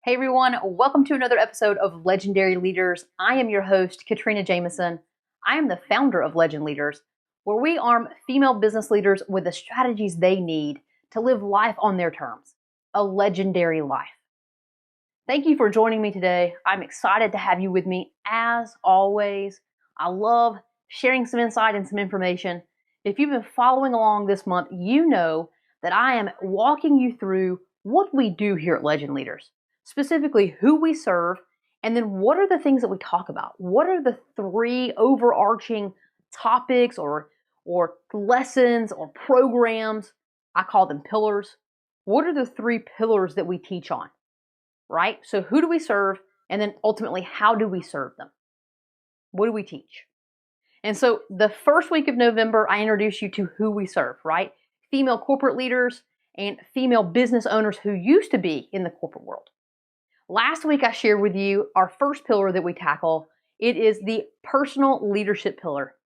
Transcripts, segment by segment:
Hey everyone, welcome to another episode of Legendary Leaders. I am your host, Katrina Jameson. I am the founder of Legend Leaders, where we arm female business leaders with the strategies they need to live life on their terms, a legendary life. Thank you for joining me today. I'm excited to have you with me as always. I love sharing some insight and some information. If you've been following along this month, you know that I am walking you through what we do here at Legend Leaders, specifically who we serve, and then what are the things that we talk about? What are the three overarching topics or lessons or programs? I call them pillars. What are the three pillars that we teach on? Right? So who do we serve? And then ultimately, how do we serve them? What do we teach? And so the first week of November, I introduce you to who we serve, right? Female corporate leaders and female business owners who used to be in the corporate world. Last week, I shared with you our first pillar that we tackle. It is the personal leadership pillar.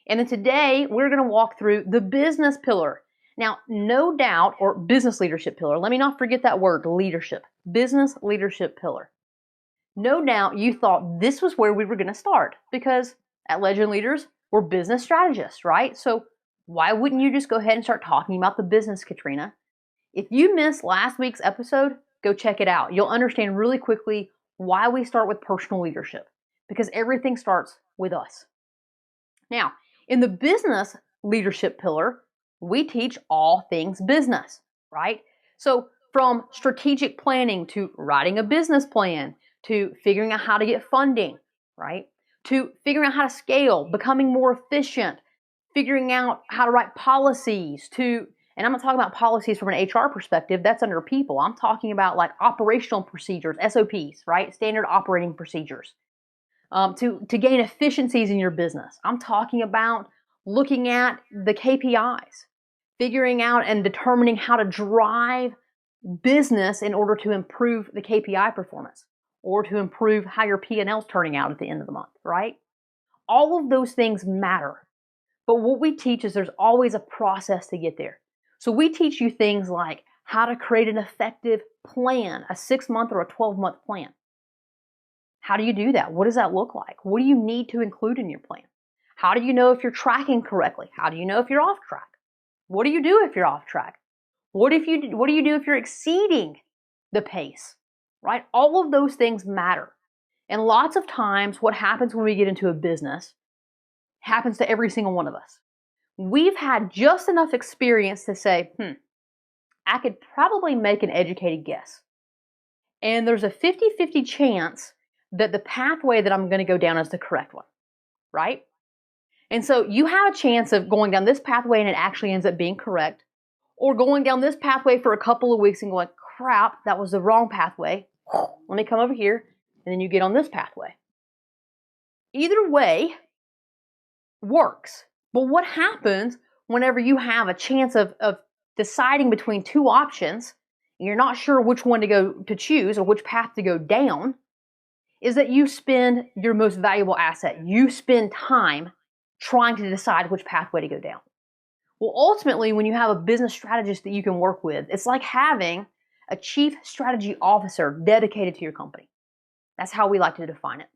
And then today, we're going to walk through the business pillar. Now, no doubt, or business leadership pillar, let me not forget that word, leadership, business leadership pillar. No doubt you thought this was where we were going to start because at Legend Leaders, we're business strategists, right? So why wouldn't you just go ahead and start talking about the business, Katrina? If you missed last week's episode, go check it out. You'll understand really quickly why we start with personal leadership because everything starts with us. Now, in the business leadership pillar, we teach all things business, right? So from strategic planning to writing a business plan, to figuring out how to get funding, right? To figuring out how to scale, becoming more efficient, figuring out how to write policies, and I'm not talking about policies from an HR perspective, that's under people. I'm talking about like operational procedures, SOPs, right? Standard operating procedures. To gain efficiencies in your business. I'm talking about looking at the KPIs, figuring out and determining how to drive business in order to improve the KPI performance or to improve how your P&L is turning out at the end of the month, right? All of those things matter. But what we teach is there's always a process to get there. So we teach you things like how to create an effective plan, a 6-month or a 12-month plan. How do you do that? What does that look like? What do you need to include in your plan? How do you know if you're tracking correctly? How do you know if you're off track? What do you do if you're off track? What do you do if you're exceeding the pace? Right? All of those things matter. And lots of times what happens when we get into a business happens to every single one of us. We've had just enough experience to say, I could probably make an educated guess. And there's a 50-50 chance that the pathway that I'm going to go down is the correct one, right? And so you have a chance of going down this pathway and it actually ends up being correct, or going down this pathway for a couple of weeks and going, crap, that was the wrong pathway. Let me come over here, and then you get on this pathway. Either way works. But what happens whenever you have a chance of deciding between two options, and you're not sure which one to choose or which path to go down, is that you spend your most valuable asset. You spend time trying to decide which pathway to go down. Well, ultimately, when you have a business strategist that you can work with, it's like having a chief strategy officer dedicated to your company. That's how we like to define it.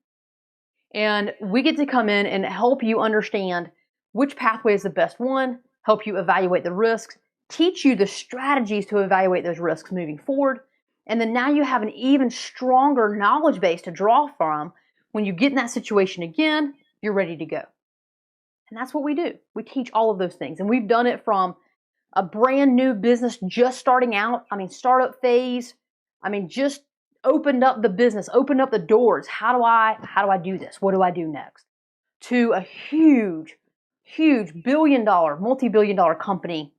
And we get to come in and help you understand which pathway is the best one, help you evaluate the risks, teach you the strategies to evaluate those risks moving forward. And then now you have an even stronger knowledge base to draw from. When you get in that situation again, you're ready to go. And that's what we do. We teach all of those things. And we've done it from a brand new business just starting out. Startup phase. Just opened up the business, opened up the doors. How do I do this? What do I do next? To a huge billion-dollar, multi-billion-dollar company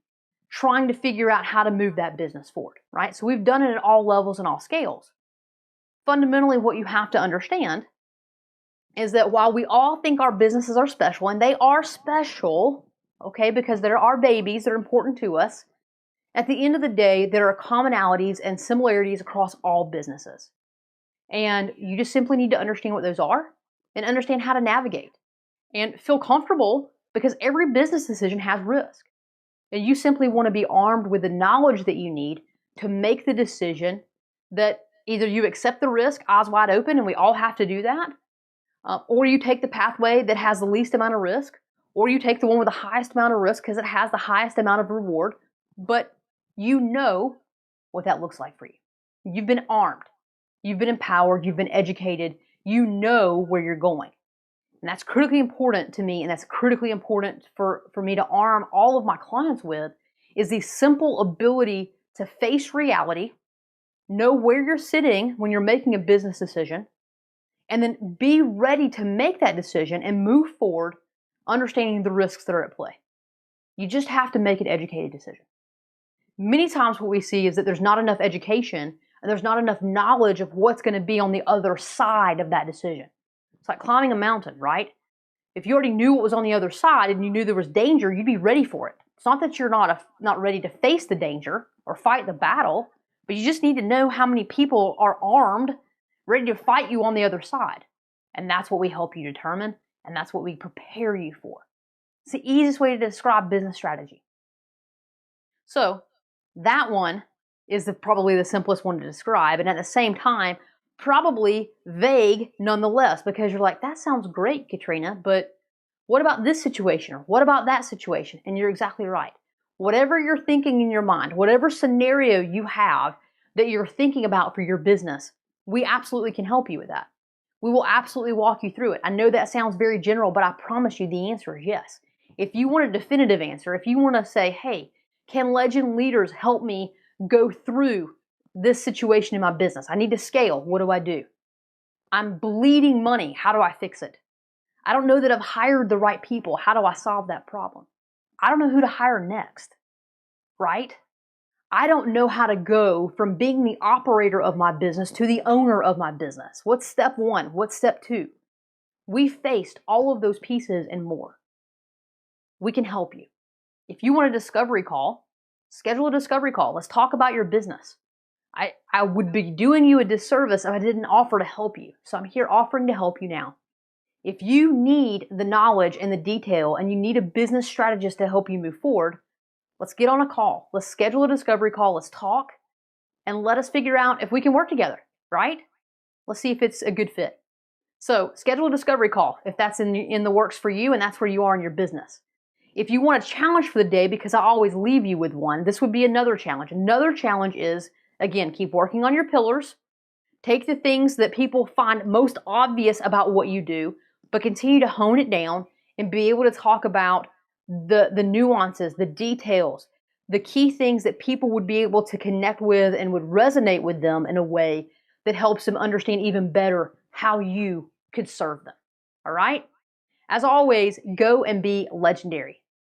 trying to figure out how to move that business forward, right? So we've done it at all levels and all scales. Fundamentally, what you have to understand is that while we all think our businesses are special, and they are special, okay, because they're our babies, they're important to us, at the end of the day, there are commonalities and similarities across all businesses. And you just simply need to understand what those are and understand how to navigate and feel comfortable because every business decision has risk. And you simply want to be armed with the knowledge that you need to make the decision that Either you accept the risk, eyes wide open, and we all have to do that, or you take the pathway that has the least amount of risk, or you take the one with the highest amount of risk because it has the highest amount of reward, but you know what that looks like for you. You've been armed, you've been empowered, you've been educated, you know where you're going. And that's critically important to me, and that's critically important for me to arm all of my clients with, is the simple ability to face reality, know where you're sitting when you're making a business decision, and then be ready to make that decision and move forward, understanding the risks that are at play. You just have to make an educated decision. Many times what we see is that there's not enough education and there's not enough knowledge of what's going to be on the other side of that decision. It's like climbing a mountain, right? If you already knew what was on the other side and you knew there was danger, you'd be ready for it. It's not that you're not ready to face the danger or fight the battle, but you just need to know how many people are armed, ready to fight you on the other side. And that's what we help you determine, and that's what we prepare you for. It's the easiest way to describe business strategy. So that one is probably the simplest one to describe, and at the same time, probably vague nonetheless, because you're like, that sounds great, Katrina, but what about this situation? Or what about that situation? And you're exactly right. Whatever you're thinking in your mind, whatever scenario you have that you're thinking about for your business, we absolutely can help you with that. We will absolutely walk you through it. I know that sounds very general, but I promise you the answer is yes. If you want a definitive answer, if you want to say, hey, can Legend leaders help me go through this situation in my business? I need to scale. What do I do? I'm bleeding money. How do I fix it? I don't know that I've hired the right people. How do I solve that problem? I don't know who to hire next, right? I don't know how to go from being the operator of my business to the owner of my business. What's step one? What's step two? We faced all of those pieces and more. We can help you. If you want a discovery call, schedule a discovery call. Let's talk about your business. I would be doing you a disservice if I didn't offer to help you. So I'm here offering to help you now. If you need the knowledge and the detail and you need a business strategist to help you move forward, let's get on a call. Let's schedule a discovery call. Let's talk and let us figure out if we can work together, right? Let's see if it's a good fit. So schedule a discovery call if that's in the works for you and that's where you are in your business. If you want a challenge for the day, because I always leave you with one, this would be another challenge. Another challenge is, again, keep working on your pillars. Take the things that people find most obvious about what you do, but continue to hone it down and be able to talk about the nuances, the details, the key things that people would be able to connect with and would resonate with them in a way that helps them understand even better how you could serve them. All right? As always, go and be legendary.